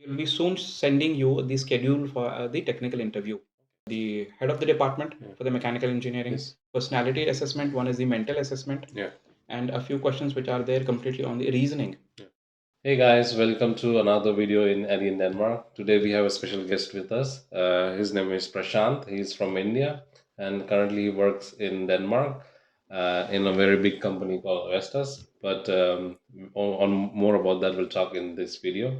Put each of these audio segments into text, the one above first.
We'll be soon sending you the schedule for the technical interview. The head of the department for the mechanical engineering, Yes. personality assessment, one is the mental assessment, Yeah. and a few questions which are there completely on the reasoning. Hey guys, welcome to another video in Denmark. Today we have a special guest with us. His name is Prashant. He's from India and currently he works in Denmark in a very big company called VESTAS. But on more about that, we'll talk in this video.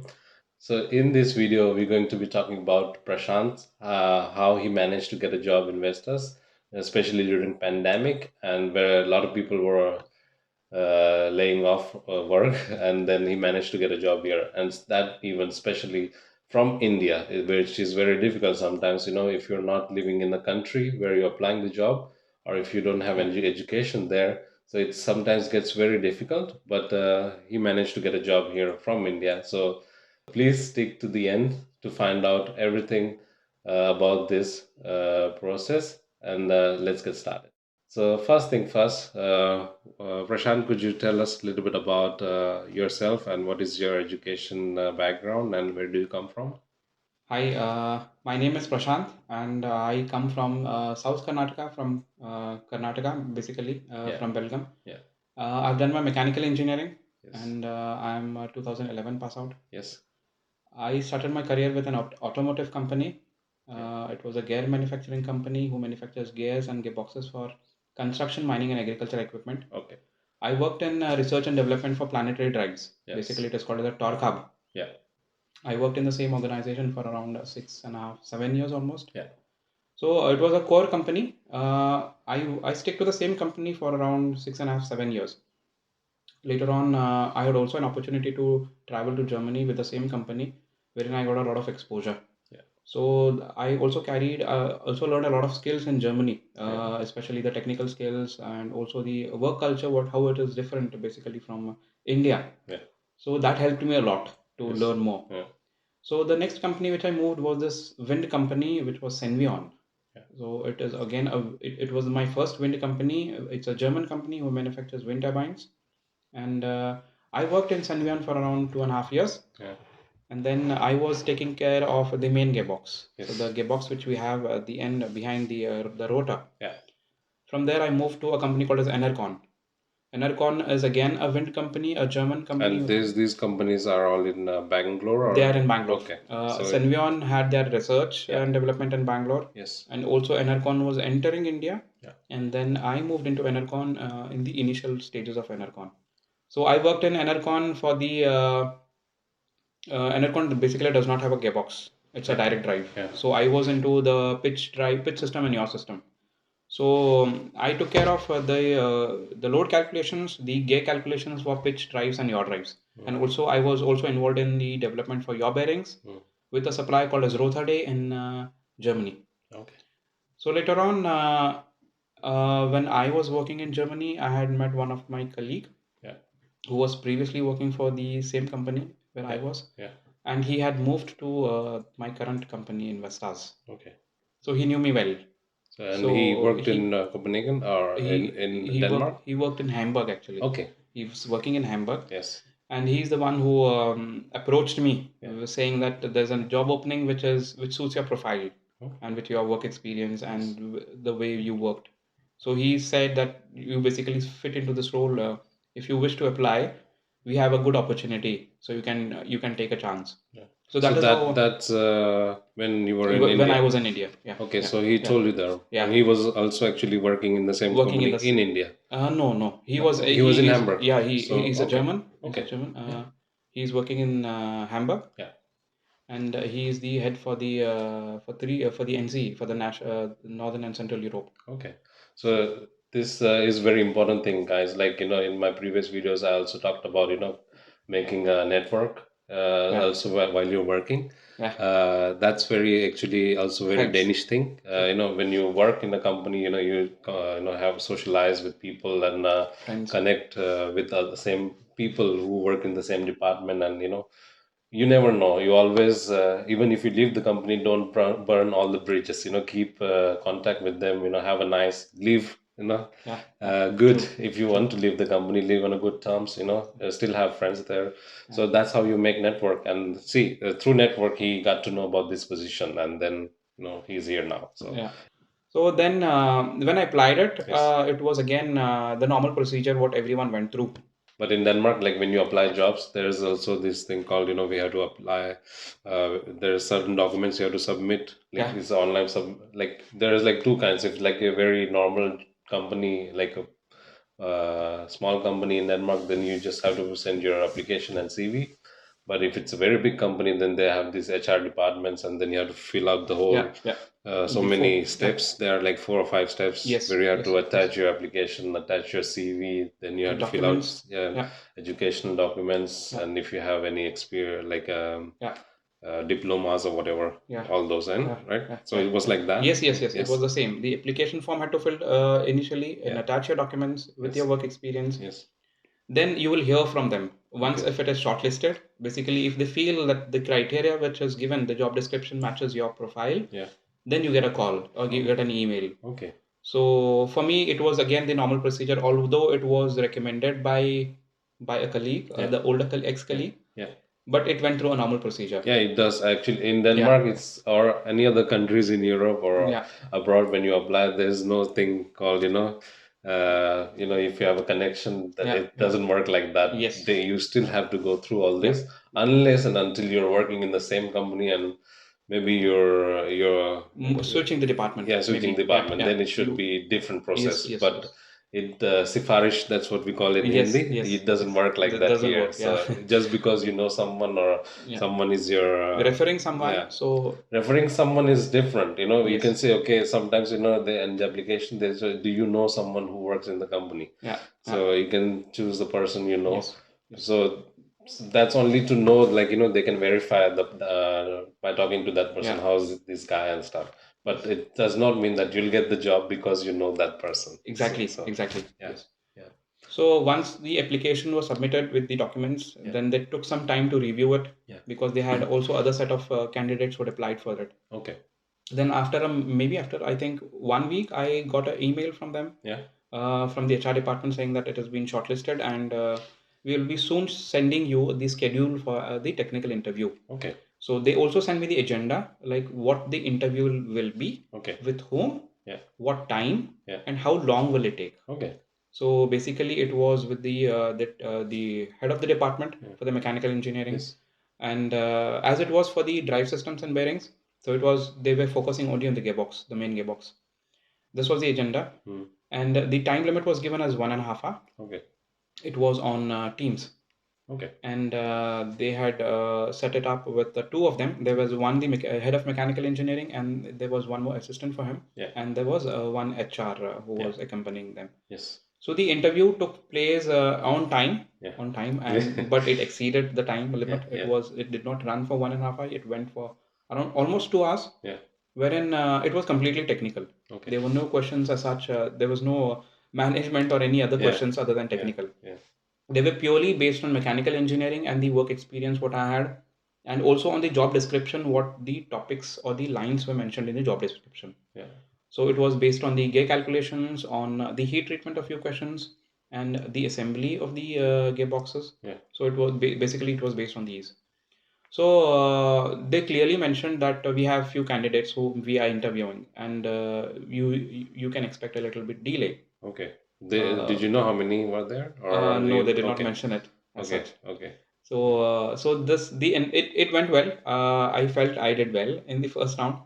So in this video, we're going to be talking about Prashant, how he managed to get a job in VESTAS, especially during pandemic, and where a lot of people were laying off work and then he managed to get a job here, and that even especially from India, which is very difficult sometimes, if you're not living in the country where you're applying the job, or if you don't have any education there, so it sometimes gets very difficult, but he managed to get a job here from India. So please stick to the end to find out everything about this process, and let's get started. So first thing first, Prashant, could you tell us a little bit about yourself and what is your education background and where do you come from? Hi, my name is Prashant, and I come from South Karnataka, from Karnataka, basically Yeah, from Belgium. yeah, I've done my mechanical engineering, yes, and I'm 2011 pass out. yes, I started my career with an automotive company. okay, It was a gear manufacturing company who manufactures gears and gearboxes for construction, mining, and agricultural equipment. okay, I worked in research and development for planetary drives. Basically, yes, it is called as a torque hub. yeah, I worked in the same organization for around 6.5, 7 years almost. yeah, So it was a core company. I stick to the same company for around 6.5, 7 years. Later on, I had also an opportunity to travel to Germany with the same company, wherein I got a lot of exposure. yeah, So I also also learned a lot of skills in Germany, yeah, especially the technical skills and also the work culture, how it is different basically from India. yeah, So that helped me a lot to yes, learn more. yeah, So the next company which I moved was this wind company, which was Senvion. yeah, So it is again, it was my first wind company. It's a German company who manufactures wind turbines, and I worked in Senvion for around 2.5 years, yeah, and then I was taking care of the main gearbox. So the yes, gearbox which we have at the end behind the rotor. yeah. From there, I moved to a company called as Enercon. Enercon is again a wind company, a German And company. these companies are all in Bangalore They are or in Bangalore. okay. So Senvion had their research yeah, and development in Bangalore, yes, and also Enercon was entering India. yeah, And then I moved into Enercon in the initial stages of Enercon. So I worked in Enercon for the Enercon basically does not have a gearbox. It's a yeah, direct drive. yeah, So I was into the pitch drive, pitch system and yaw system. So I took care of the load calculations, the gear calculations for pitch drives and yaw drives, mm, and also I was also involved in the development for yaw bearings mm, with a supplier called as Rothade in Germany. okay, So later on, when I was working in Germany, I had met one of my colleague yeah, who was previously working for the same company where I yeah, was, yeah, and he had moved to my current company in Vestas. okay. So he knew me well. So, and he So worked in Copenhagen or in Denmark? he worked in Hamburg actually. Okay. He was working in Hamburg, Yes. and he's the one who approached me Yeah. saying that there's a job opening which suits your profile Okay. and with your work experience Yes. and the way you worked. So he said that you basically fit into this role. If you wish to apply, we have a good opportunity, so you can take a chance. Yeah. So So that is how that's when you were in when I India. was in India. Yeah, Okay. yeah, So he yeah, told you there, and yeah. he was also actually working in the same Working in company the in India. no, no, he was No, he was in he is Hamburg. yeah, So he's a okay. German. He's a Okay. German. Yeah. He's working in Hamburg, Yeah. and he is the head for the for the NZ, for the Northern and Central Europe. Okay. So So this is very important thing, guys. Like in my previous videos, I also talked about making a network yeah, also while you're working. yeah, That's very actually also very helps. Danish thing. True. When you work in a company, you have socialize with people and Friends. connect with the same people who work in the same department, and you never know. You always even if you leave the company, don't burn all the bridges. Keep contact with them. Have a nice live good. If you want to leave the company, live on a good terms, still have friends there. So that's how you make network. And see, through network, he got to know about this position, and then he's here now. So So then, when I applied it, yes. it was again the normal procedure what everyone went through. But in Denmark, like when you apply jobs, there is also this thing called, we have to apply. There are certain documents you have to submit. Like it's online like there is like two kinds. If like a very normal company, like a small company in Denmark, then you just have to send your application and CV. But if it's a very big company, then they have these HR departments, and then you have to fill out the whole so many steps. There are like 4 or 5 steps where you have to attach your application, attach your CV, then you have to fill out educational documents, and if you have any experience, like diplomas or whatever, all those, right? So it was like that. Yes. It was the same. The application form had to fill initially and attach your documents with your work experience. Yes. Then you will hear from them once if it is shortlisted. Basically, if they feel that the criteria which is given, the job description matches your profile, then you get a call or you get an email. Okay. So for me, it was again the normal procedure, although it was recommended by a colleague, the older ex-colleague. But it went through a normal procedure. Yeah, it does actually. In Denmark, it's or any other countries in Europe or abroad, when you apply, there's no thing called if you have a connection, that it doesn't work like that. Yes. You still have to go through all this unless and until you're working in the same company and maybe you're switching the department. Yeah, switching department. Then it should be different process. But it sifarish, that's what we call it in Hindi. It doesn't work like that here. Work, so just because you know someone or someone is your referring someone, so referring someone is different. You can say, okay, sometimes in the application they say, do you know someone who works in the company? So you can choose the person So that's only to know, like they can verify by talking to that person, how's this guy and stuff. But it does not mean that you'll get the job because you know that person. Exactly. Yes. So once the application was submitted with the documents, then they took some time to review it because they had also other set of candidates who had applied for it. Okay. Then after I think 1 week, I got an email from them. From the HR department saying that it has been shortlisted and we will be soon sending you the schedule for the technical interview. Okay. So they also send me the agenda, like what the interview will be, with whom, what time, and how long will it take. Okay. So basically, it was with the head of the department for the mechanical engineering, and as it was for the drive systems and bearings, so they were focusing only on the gearbox, the main gearbox. This was the agenda, and the time limit was given as 1.5 hours. Okay. It was on Teams. Okay. And they had set it up with the two of them. There was one, the head of mechanical engineering, and there was one more assistant for him. And there was one HR who was accompanying them. Yes. So the interview took place on time, and but it exceeded the time limit. It did not run for 1.5 hours. It went for around almost 2 hours. Wherein it was completely technical. Okay. There were no questions as such. There was no management or any other questions other than technical. They were purely based on mechanical engineering and the work experience what I had, and also on the job description what the topics or the lines were mentioned in the job description. So it was based on the gear calculations, on the heat treatment of few questions, and the assembly of the gearboxes. So it was basically it was based on these. So they clearly mentioned that we have few candidates who we are interviewing, and you can expect a little bit delay. Okay. Did you know how many were there? Or no, they did not mention it as such. Okay. So it went well. I felt I did well in the first round.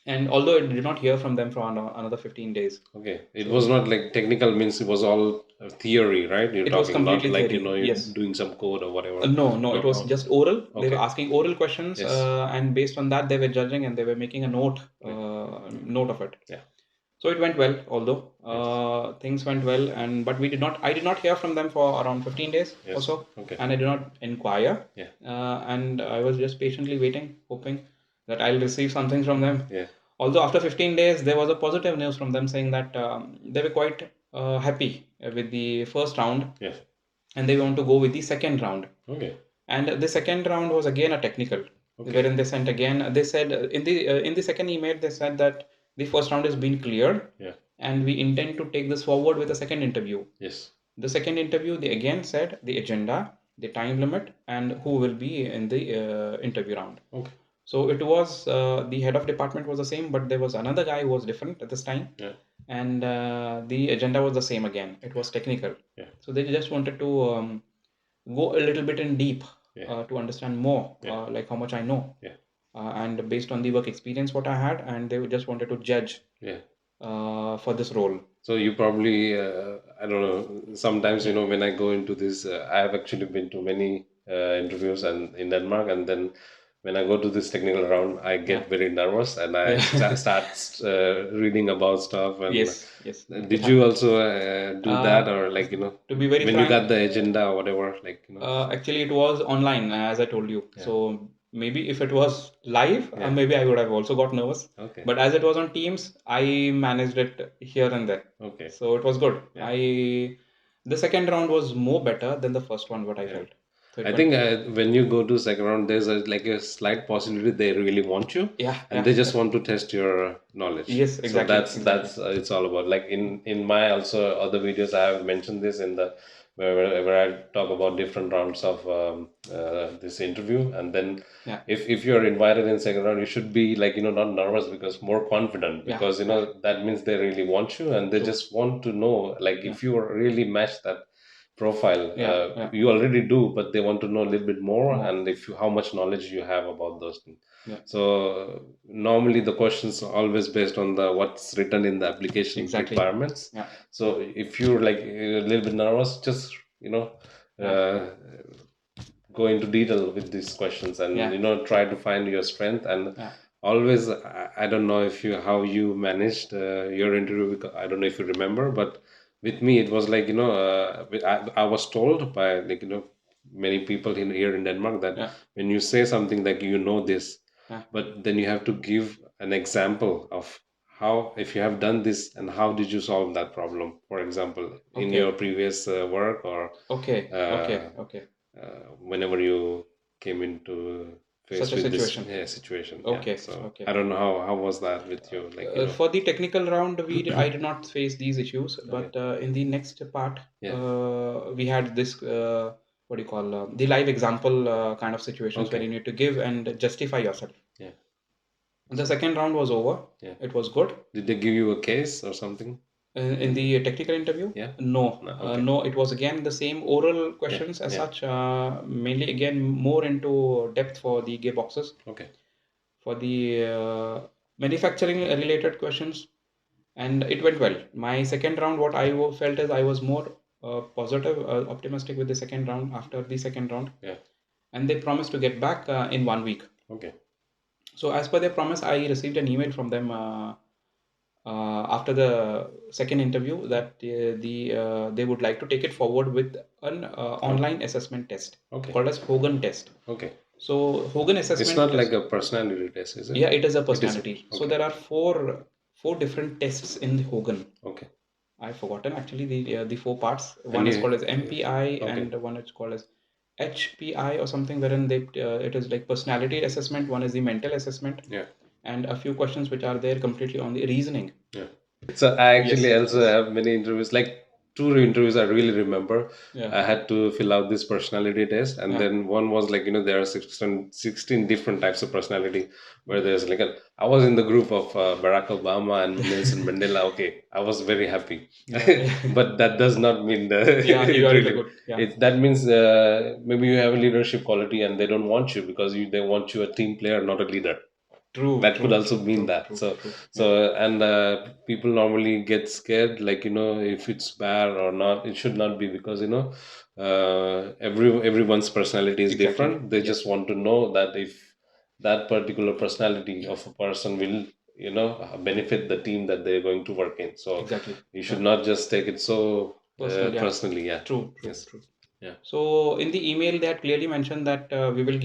And although I did not hear from them for another 15 days. Okay. It was not like technical, means it was all theory, right? You're talking about like, you're doing some code or whatever. No, it was just oral. They were asking oral questions, and based on that, they were judging and they were making a note of it. So it went well, although things went well, but I did not hear from them for around 15 days or so, and I did not inquire, and I was just patiently waiting, hoping that I'll receive something from them. Although after 15 days, there was a positive news from them saying that they were quite happy with the first round, and they want to go with the second round. And the second round was again a technical, wherein they sent again. They said in the second email they said that the first round has been cleared, and we intend to take this forward with a second interview. Yes. The second interview, they again said the agenda, the time limit, and who will be in the interview round. Okay. So it was the head of department was the same, but there was another guy who was different at this time. Yeah. And the agenda was the same again. It was technical. Yeah. So they just wanted to go a little bit in deep Yeah. to understand more, Yeah. like how much I know. Yeah. And based on the work experience what I had, and they just wanted to judge Yeah. for this role. So you probably, I don't know, sometimes, you know, when I go into this, I have actually been to many interviews and in Denmark, and then when I go to this technical round, I get Yeah. very nervous and I Yeah. start reading about stuff. And Yes, yes. did you also do that, Uh, or like, you know, to be very when you frank, got the agenda or whatever, like, you know? actually it was online, as I told you. Yeah. So maybe if it was live, Yeah. maybe I would have also got nervous. Okay. But as it was on Teams, I managed it here and there. Okay. So it was good. Yeah. The second round was more better than the first one, what I Yeah. felt. So it I went think well. when you go to second round, there's like a slight possibility they really want you, Yeah, and yeah, they just yeah. want to test your knowledge. Yes, So exactly, that's exactly. it's all about. Like in my also other videos, I have mentioned this in the where I talk about different rounds of this interview, and then Yeah, if you're invited in second round, you should be like, you know, not nervous, because more confident, yeah, because you yeah. know that means they really want you, and they True. just want to know, like, Yeah, if you really match that profile, yeah, yeah. you already do, but they want to know a little bit more, More. and if you, how much knowledge you have about those things. Yeah, So normally the questions are always based on the what's written in the application exactly. requirements. Yeah, So if you're like a little bit nervous, just, you know, yeah, go into detail with these questions, and yeah, you know, try to find your strength. And yeah. always, I don't know if you how you managed your interview, because I don't know if you remember, but with me it was like, you know, I was told by, like, you know, many people in here in Denmark that Yeah, when you say something like, you know this, yeah. but then you have to give an example of how, if you have done this, and how did you solve that problem, for example, in Okay, your previous work, or okay, okay, okay. whenever you came into face Such a with this situation. situation. Yeah. Okay, So okay. I don't know how was that with you, like, you know? For the technical round, I did not face these issues, Okay. but in the next part, Yeah. we had this what do you call the live example kind of situations where Okay. you need to give and justify yourself. Yeah. The second round was over. Yeah. It was good. Did they give you a case or something? In the technical interview, Yeah. no, No. Okay. no, it was again the same oral Yeah. questions as Yeah. such, mainly again more into depth for the gearboxes. Okay. For the manufacturing related questions, and it went well. My second round, what I felt is I was more positive, optimistic with the second round after the second round, Yeah. and they promised to get back in 1 week. Okay. So as per their promise, I received an email from them after the second interview that they would like to take it forward with an online assessment test Okay. called as Hogan test. Okay. So Hogan It's assessment not like test. a personality test, is it? Yeah, it is a It is. personality. So Okay. there are four different tests in the Hogan. Okay. I've forgotten actually the four parts. And One is you. called as MPI, Okay. and one is called as HPI or something, wherein they it is like personality assessment. One is the mental assessment, Yeah. and a few questions which are there completely on the reasoning. Yeah. So I actually Yes, also yes. have many interviews, like two interviews I really remember. Yeah, I had to fill out this personality test, and yeah, then one was like, you know, there are 16 different types of personality, where there's like I was in the group of Barack Obama and Nelson Mandela. Okay, I was very happy, yeah, but that does not mean the yeah. You it are in the really. good. Yeah, It that means maybe you have a leadership quality, and they don't want you because they want you a team player, not a leader. true, That could true, also true, mean true, that. true, So true. Yeah, so and people normally get scared, like, you know, if it's bad or not. It should not be, because, you know, everyone's personality is exactly. different. They just Yes, want to know that if that particular personality of a person will, you know, benefit the team that they're going to work in. So exactly. you should Yeah, not just take it so personal. Yeah, personally. Yeah. true, true, Yes. true. Yeah. So in the email, they had clearly mentioned that we will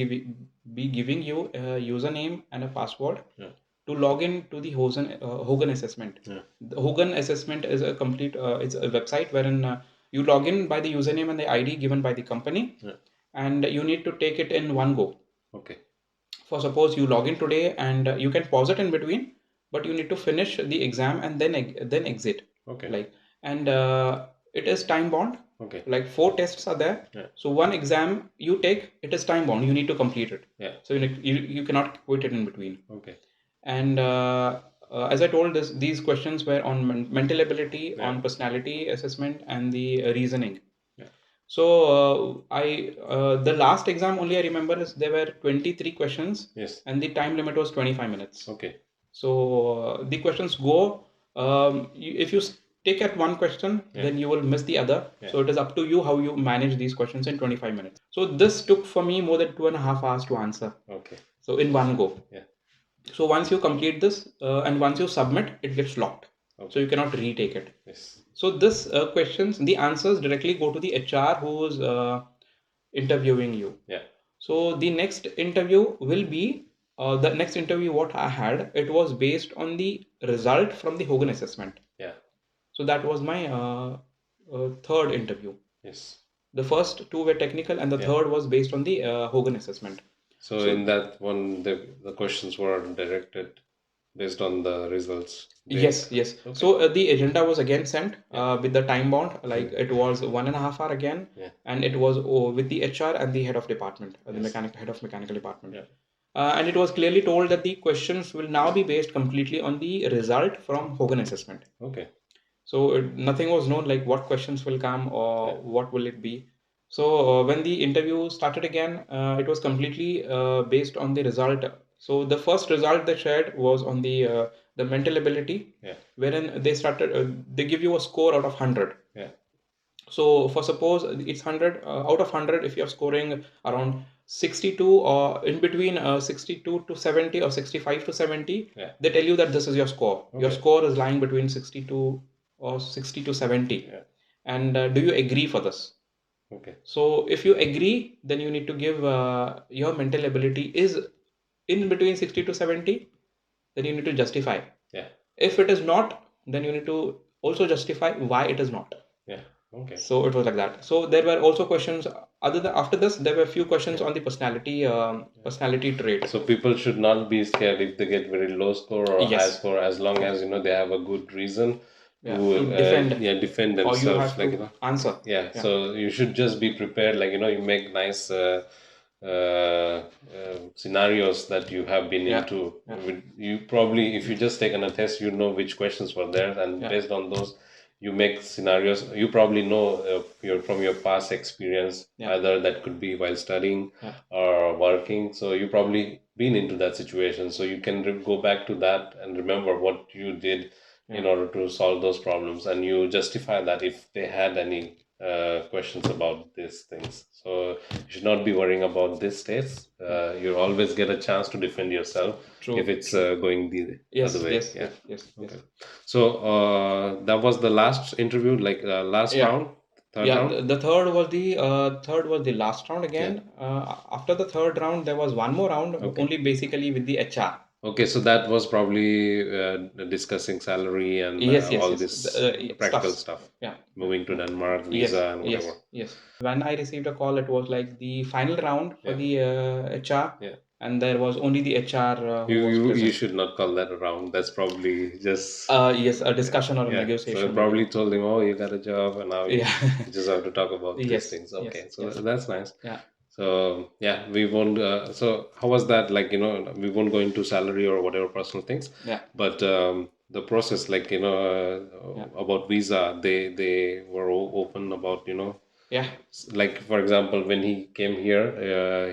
be giving you a username and a password Yeah. to log in to the Hogan assessment. Yeah. The Hogan assessment is a complete, it's a website wherein you log in by the username and the ID given by the company, Yeah. and you need to take it in one go. Okay. For suppose you log in today, and you can pause it in between, but you need to finish the exam and then exit. Okay. Like, and it is time bound. Okay. Like 4 tests are there. Yeah. So one exam you take, it is time bound. You need to complete it. Yeah. So you cannot quit it in between. Okay. And as I told, these questions were on mental ability, Yeah. on personality assessment, and the reasoning. Yeah. So the last exam only I remember is there were 23 questions. Yes. And the time limit was 25 minutes. Okay. So the questions go, if you stick at one question, Yeah. then you will miss the other. Yeah. So it is up to you how you manage these questions in 25 minutes. So this took for me more than 2.5 hours to answer. Okay. So in one go. Yeah. So once you complete this and once you submit, it gets locked. Okay. So you cannot retake it. Yes. So this questions, the answers directly go to the HR who is interviewing you. Yeah. So the next interview will be the next interview what I had. It was based on the result from the Hogan assessment. Yeah. So that was my third interview. Yes. The first two were technical, and the Yeah. third was based on the Hogan assessment. So in that one, the questions were directed based on the results. Yes. Okay. So the agenda was again sent Yeah. with the time bound, like it was 1.5 hour again, Yeah. and it was with the HR and the head of department, the Yes. head of mechanical department. Yeah. And it was clearly told that the questions will now be based completely on the result from Hogan assessment. Okay. So nothing was known like what questions will come or Yeah. what will it be. So when the interview started again, it was completely based on the result. So the first result they shared was on the mental ability, Yeah. wherein they started they give you a score out of 100. Yeah. So for suppose it's 100 out of 100, if you're scoring around 62 or in between 62 to 70 or 65 to 70, Yeah. they tell you that this is your score. Your Okay. score is lying between 62 or 60 to 70. Yeah. And do you agree for this? Okay. So if you agree, then you need to give your mental ability is in between 60 to 70, then you need to justify. Yeah. If it is not, then you need to also justify why it is not. Yeah. Okay. So it was like that. So there were also questions other than after this. There were a few questions on the personality trait. So people should not be scared if they get very low score or high Yes. score, as long as they have a good reason Yeah, to to defend. defend Or you themselves. have Like to answer. yeah. Yeah. So you should just be prepared. Like you make nice scenarios that you have been Yeah. into. Yeah. You probably, if you just taken a test, you know which questions were there, and Yeah. based on those, you make scenarios. You probably know from your past experience, Yeah. either that could be while studying Yeah. or working. So you probably been into that situation, so you can go back to that and remember what you did in Yeah. order to solve those problems, and you justify that if they had any questions about these things. So you should not be worrying about this test. You always get a chance to defend yourself. True. If it's going the Yes. other way. Yes. Yeah. Yes. Okay. So that was the last interview, like last Yeah. round, third Yeah, round. the third was the last round again. After the third round, there was one more round, Okay. only basically with the HR. Okay, so that was probably discussing salary and Yes, all yes. this The, practical stuffs. stuff. Yeah. Moving to Denmark, Yes, visa and yes, whatever. yes. When I received a call, it was like the final round for Yeah. the HR, Yeah. and there was only the HR who You, was you present. should not call that a round. That's probably just Yes, a discussion or a yeah. negotiation. So probably told him, oh, you got a job, and now you Yeah. just have to talk about these Yes, things. yes, Okay, so yes. that's nice. Yeah. So yeah, we won't. So how was that? Like we won't go into salary or whatever personal things. Yeah. But the process, like about visa, they were open about Yeah. like for example, when he came here,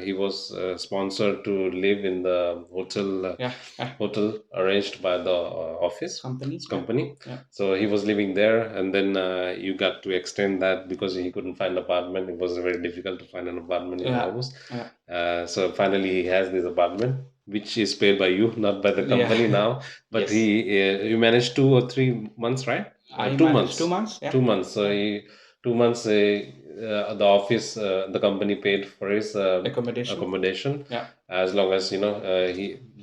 he was sponsored to live in the hotel. Yeah. Hotel arranged by the office Company. company. Yeah. So he was living there, and then you got to extend that because he couldn't find an apartment. It was very difficult to find an apartment in Yeah. August. Yeah. So finally, he has this apartment, which is paid by you, not by the company Yeah. now. But Yes. you managed 2 or 3 months, right? I 2 months. managed 2 months. Yeah. 2 months. So Yeah. 2 months. The office, the company paid for his Accommodation. Yeah. as long as he.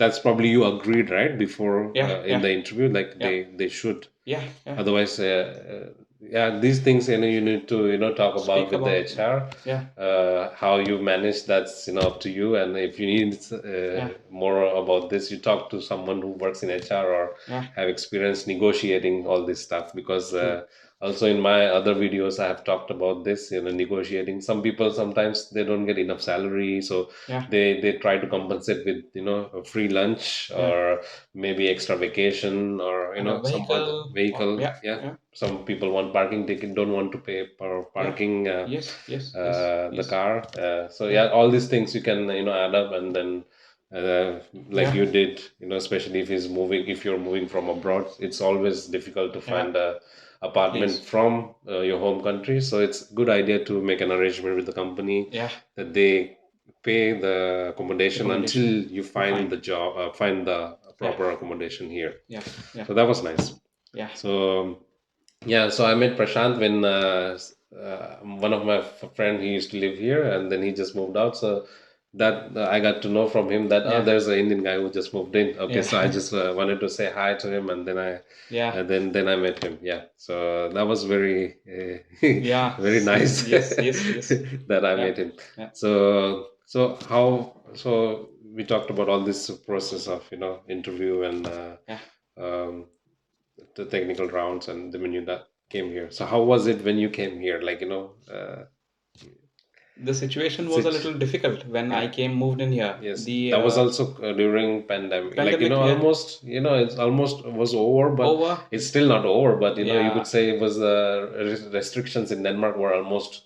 That's probably you agreed, right, before Yeah. in Yeah. the interview, like Yeah. they should. Yeah. Yeah. Otherwise, yeah, these things, you need to, talk about speak with the about. HR. Yeah, How you manage, that's, up to you. And if you need yeah, more about this, you talk to someone who works in HR or yeah. have experience negotiating all this stuff. Because True. also in my other videos, I have talked about this, negotiating. Some people sometimes they don't get enough salary, so Yeah, they try to compensate with, a free lunch yeah. or maybe extra vacation or, And a some other vehicle. Or, vehicle. yeah, Yeah, yeah, some people want parking ticket, don't want to pay for yeah. parking Yes, yes, yes, the yes. car. So Yeah, yeah, all these things you can, add up, and then like yeah, you did, especially if you're moving from abroad, it's always difficult to yeah. find a apartment Place. from your home country. So it's good idea to make an arrangement with the company Yeah, that they pay the accommodation until accommodation. you You find find. the job, find the Yeah, proper accommodation here. yeah, yeah, So that was nice. yeah, So yeah, so I met Prashant when one of my friend, he used to live here, and then he just moved out. So that I got to know from him that, oh, yeah, there's an Indian guy who just moved in. Okay, yeah, so I just wanted to say hi to him, and then yeah, then I met him. Yeah, so that was very yeah. very nice Yes, yes, yes. that I Yeah, met him. yeah, So we talked about all this process of, interview and yeah. um, the technical rounds, and then when you came here. So how was it when you came here? Like, The situation was a such, little difficult when I yeah, came moved in here. yes, The that was also during pandemic. Like, pandemic, yeah, almost, it's almost was over, but over. it's still not over. But you could Yeah, say it was restrictions in Denmark were almost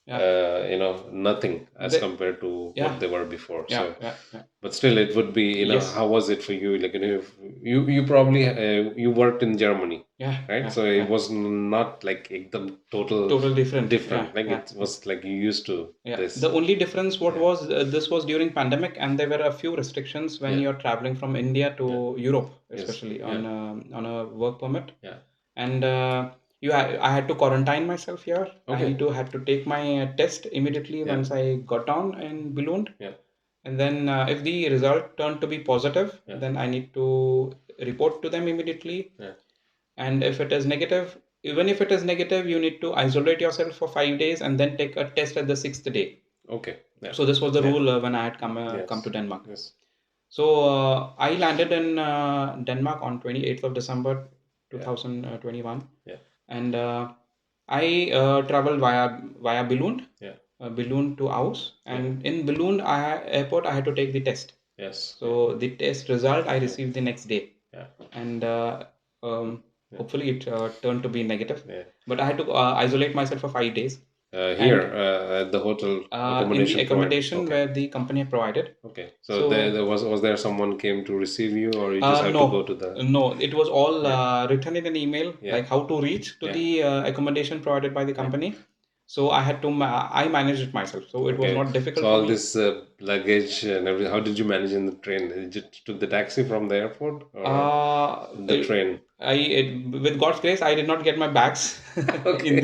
yeah. nothing as The compared to yeah, what they were before. yeah, So yeah, yeah. but still it would be, Yes, how was it for you? Like, you probably you worked in Germany, yeah, right? yeah, So it yeah. was not like the total Total different. Yeah, different, like yeah, it yeah. was like you used to Yeah. The this. only difference what Yeah, was this was during pandemic, and there were a few restrictions when yeah, you're traveling from India yeah, to Europe, yes, especially yeah, on a work permit. yeah, And I had to quarantine myself here. I okay, need to had to take my test immediately yeah, once I got down in Billund. yeah, And then if the result turned to be positive, yeah, then I need to report to them immediately. yeah, And if it is negative, even if it is negative, you need to isolate yourself for 5 days and then take a test at the sixth day. okay, yeah, So this was the yeah, rule when I had come to yes, Denmark. yes, So I landed in Denmark on 28th of December yeah, 2021, yeah, and I traveled via Billund, yeah, Billund to Aus, yeah, and in Billund airport I had to take the test. yes, yeah, So the test result I yeah, received the next day, yeah, and yeah, hopefully it turned to be negative. yeah. But I had to isolate myself for 5 days, Here and at the hotel in the accommodation provided. accommodation Okay. where the company had provided. Okay, so So there was there someone came to receive you, or you just have to go no, to the? no, it was all Yeah, written in an email, yeah, like how to reach to yeah, the accommodation provided by the yeah. company. So I managed it myself, so it was Okay, not so difficult for all me. this luggage and everything, how did you manage in the train? Did you took the taxi from the airport or Uh, the it, train? with God's grace, I did not get my bags Okay, in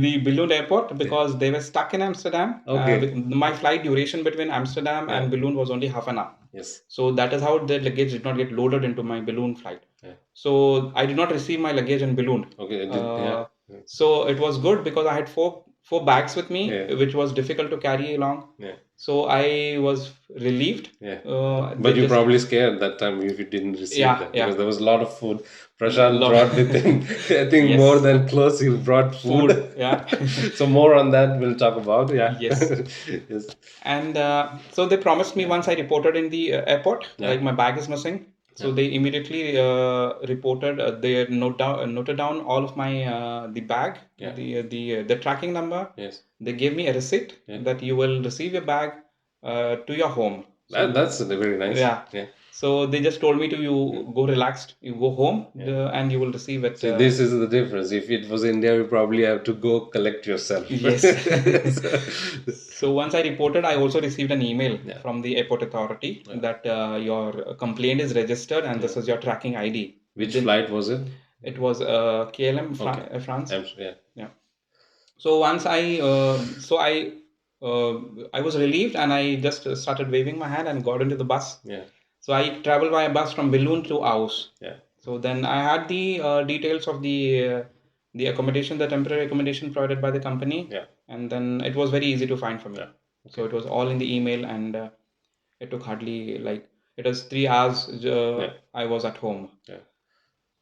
the Billund airport because they were stuck in Amsterdam. okay, My flight duration between Amsterdam yeah, and Billund was only half an hour. yes, So that is how the luggage did not get loaded into my balloon flight. yeah, So I did not receive my luggage in balloon. okay, yeah, Uh, so it was good because I had four bags with me, yeah, which was difficult to carry along. yeah. So I was relieved. Yeah. They But you just probably scared that time if you didn't receive yeah, that yeah, because there was a lot of food. Prashant lot brought with him, I think more yes, than clothes, he brought food. food, yeah. So more on that we'll talk about. Yeah. Yes. Yes. And so they promised me Yeah. once I reported in the airport, Yeah. like my bag is missing. So Yeah. they immediately reported. They noted down all of my the bag, Yeah. the tracking number. Yes. They gave me a receipt Yeah. that you will receive your bag to your home. So That's very nice. yeah. Yeah. So they just told me to Mm. you go relaxed, you go home, Yeah. and you will receive it. See, this is the difference. If it was India, you probably have to go collect yourself. Yes. So- So once I reported, I also received an email yeah. from the airport authority Yeah. that your complaint is registered and Yeah. this is your tracking ID. Which Within flight was it? it was KLM Okay. France. Yeah. Yeah. So once I was relieved and I just started waving my hand and got into the bus. Yeah. So I traveled by a bus from Billund to Aus. Yeah. So then I had the details of the the accommodation, the temporary accommodation provided by the company, Yeah. and then it was very easy to find for me. Yeah. So Okay. it was all in the email, and it took hardly like it was 3 hours. Yeah. I was at home. Yeah.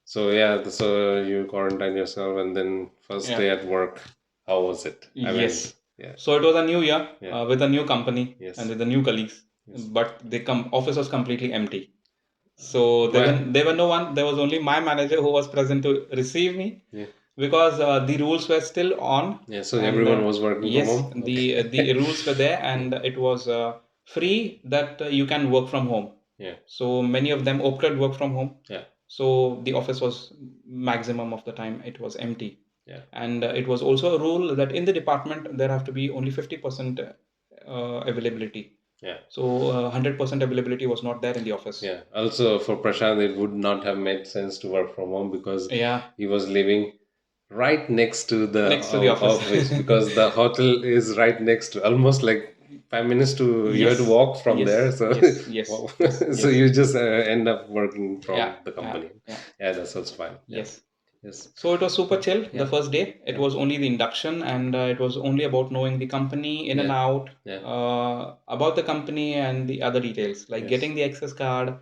So yeah, so you quarantine yourself, and then first day Yeah. at work, how was it? I mean, Yes. yeah, So it was a new year yeah, with a new company and yes, with the new colleagues, yes. but the office was completely empty. So Why? there were no one. There was only my manager who was present to receive me, Yeah, because the rules were still on, yeah. So and everyone was working from yes, home. Okay. the rules were there, Yeah, and it was free that you can work from home. yeah, So many of them opted work from home. yeah, So the office was maximum of the time it was empty, yeah, and it was also a rule that in the department there have to be only 50% availability. yeah, So 100% availability was not there in the office. yeah. Also, for Prashant, it would not have made sense to work from home because Yeah, he was living right next to the next to the office. office, because the hotel is right next to, almost like 5 minutes to, you have to Yes, walk from there. yes, So yes, yes, wow. So yes. you just end up working Yeah, from the yeah, company. yeah. Yeah, that's also fine. Yeah. Yes. Yes. So it was super chill the Yeah. first day. It Yeah. was only the induction, and it was only about knowing the company in and Yeah. out, Yeah. about the company and the other details, like Yes. getting the access card,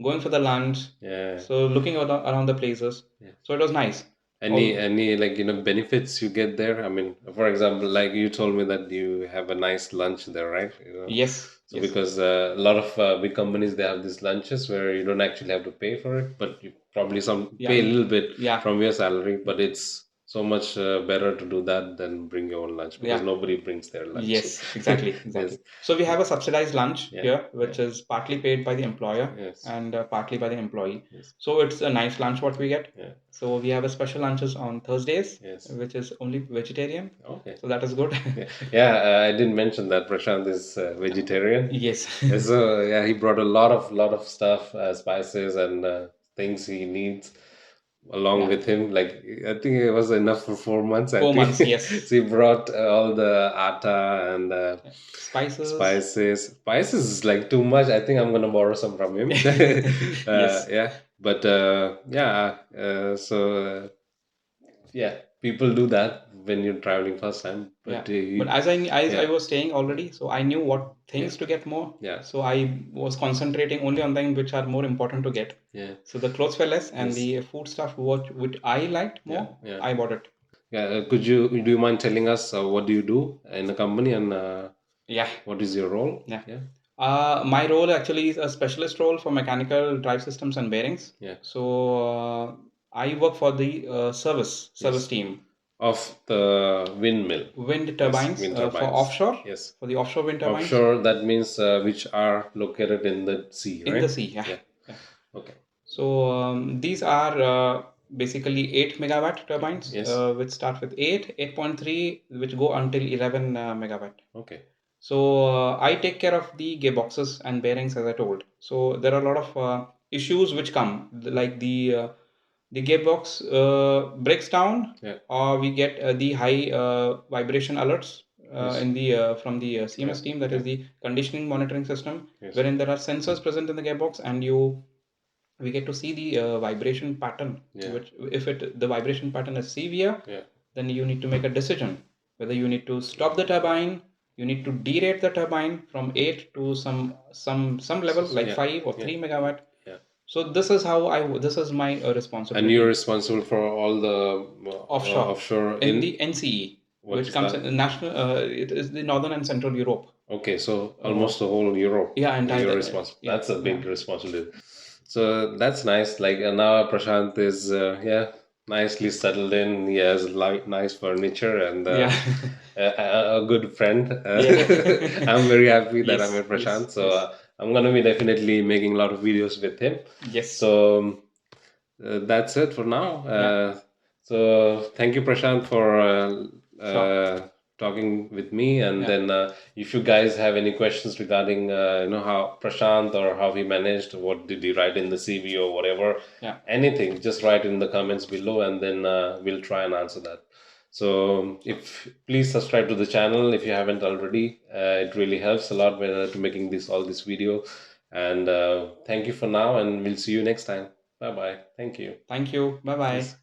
going for the lunch, Yeah. so looking around the places. Yeah. So it was nice. Any All any like, benefits you get there? I mean, for example, like you told me that you have a nice lunch there, right? yes, So yes, because a lot of big companies, they have these lunches where you don't actually have to pay for it, but you probably some yeah, pay a little bit yeah, from your salary. But it's so much better to do that than bring your own lunch, because yeah. nobody brings their lunch. Yes, exactly, Yes. exactly. So we have a subsidized lunch Yeah. here, Yeah. which is partly paid by the employer Yes. and partly by the employee. Yes. So it's a nice lunch what we get. Yeah. So we have a special lunches on Thursdays, Yes. which is only vegetarian. Okay. So that is good. Yeah, yeah. I didn't mention that Prashant is vegetarian. Yes. And so yeah, he brought a lot of stuff, spices and things he needs along Yeah. with him. Like, I think it was enough for 4 months. I 4 months, think yes. so. He brought all the atta and Yeah. Spices. spices. Spices is like too much. I think I'm gonna borrow some from him. Yes. Yeah, but yeah. Yeah, people do that when you're traveling first time. Yeah, But but as I yeah, was staying already, so I knew what yeah, things to get more. yeah, So I was concentrating only on things which are more important to get. yeah. So the clothes were less, and Yes. the food stuff what which I liked Yeah, more, yeah. I bought it. Yeah, do you mind telling us what do you do in the company, and Yeah, what is your role? yeah. Yeah, My role actually is a specialist role for mechanical drive systems and bearings. yeah, So I work for the service yes. team, Of the windmill. wind Yes, turbines wind for turbines. offshore, Yes. for the offshore wind turbines Offshore, that means which are located in the sea, in the right? sea. Yeah, Yeah. yeah. Okay. So these are basically 8 megawatt turbines, Yes. which start with 8, 8.3, which go until 11 megawatt. Okay. So I take care of the gearboxes and bearings, as I told. So there are a lot of issues which come, like the gearbox breaks down, Yeah. or we get the high vibration alerts Yes. in the from the Yeah. CMS team, that Yeah. is the conditioning monitoring system, Yes. wherein there are sensors present in the gearbox, and we get to see the vibration pattern, Yeah. which if it the vibration pattern is severe, Yeah. then you need to make a decision whether you need to stop the turbine, you need to derate the turbine from 8 to some level like Yeah. 5 or Yeah. 3 megawatt. Yeah. So this is my And you're responsibility. responsible for all the Offshore offshore in the in, NCE, what which is comes that? in the national, it is the northern and central Europe. Okay, so uh, almost the whole Europe yeah, entire you're responsible. yeah, That's a yeah, big responsibility. So that's nice. Like, now Prashant is yeah, nicely settled in. He has like nice furniture and yeah. a good friend. Yeah. I'm very happy that I Yes, met yes, Prashant. So yes, I'm gonna be definitely making a lot of videos with him. yes. So that's it for now. Yeah, So thank you, Prashant, for sure. talking with me. And Yeah, then if you guys have any questions regarding how Prashant, or how he managed, what did he write in the CV or whatever, yeah. anything, just write in the comments below, and then we'll try and answer that. So if please subscribe to the channel if you haven't already. It really helps a lot when to making this video. And thank you for now, and we'll see you next time. Bye bye. Thank you. Thank you. Bye bye. Yes.